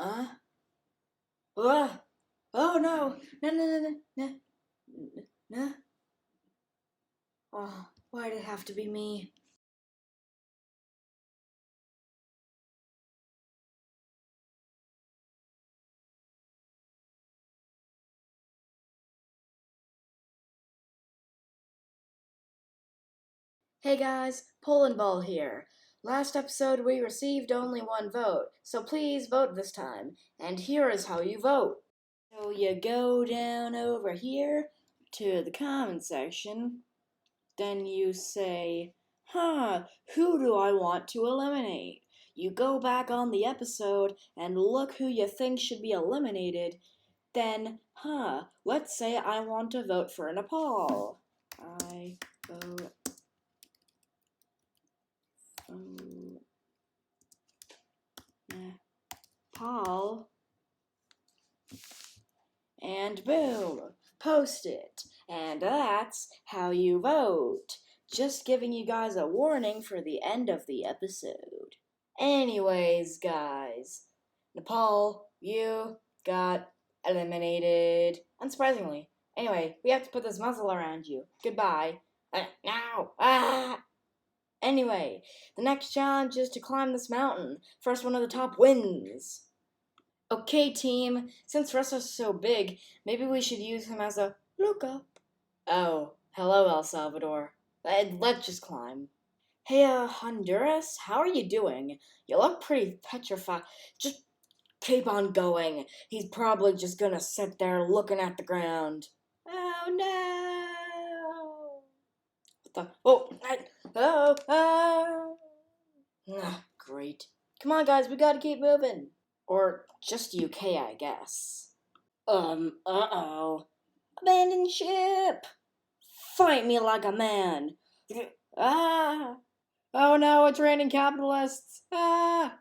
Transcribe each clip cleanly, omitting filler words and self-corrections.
Uh, oh no! No, no, no, no, no, no. Oh, why'd it have to be me? Hey guys, Poland Ball here. Last episode we received only one vote, so please vote this time. And here is how you vote. So you go down over here to the comment section, then you say, who do I want to eliminate? You go back on the episode and look who you think should be eliminated. Then, let's say I want to vote for Nepal. I vote Nepal. And boom, post it. And that's how you vote. Just giving you guys a warning for the end of the episode. Anyways, guys, Nepal, you got eliminated. Unsurprisingly. Anyway, we have to put this muzzle around you. Goodbye. Now! Ah! Anyway, the next challenge is to climb this mountain. First one to the top wins. Okay, team, since Russell's so big, maybe we should use him as a lookup. Oh, hello, El Salvador. Let's just climb. Hey, Honduras, how are you doing? You look pretty petrified. Just keep on going. He's probably just gonna sit there looking at the ground. Oh, no! What the? Great. Come on, guys, we gotta keep moving. Or just UK, I guess. Uh-oh. Abandon ship! Fight me like a man! Ah! Oh no, it's raining capitalists! Ah!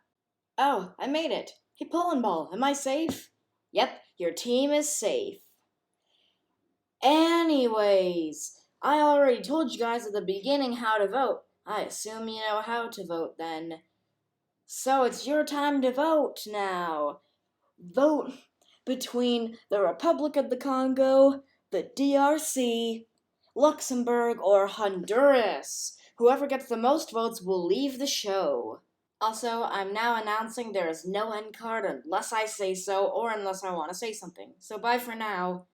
Oh, I made it. Hey, Pulling Ball, am I safe? Yep, your team is safe. Anyways, I already told you guys at the beginning how to vote. I assume you know how to vote then. So it's your time to vote now. Vote between the Republic of the Congo, the DRC, Luxembourg, or Honduras. Whoever gets the most votes will leave the show. Also, I'm now announcing there is no end card unless I say so or unless I want to say something. So bye for now.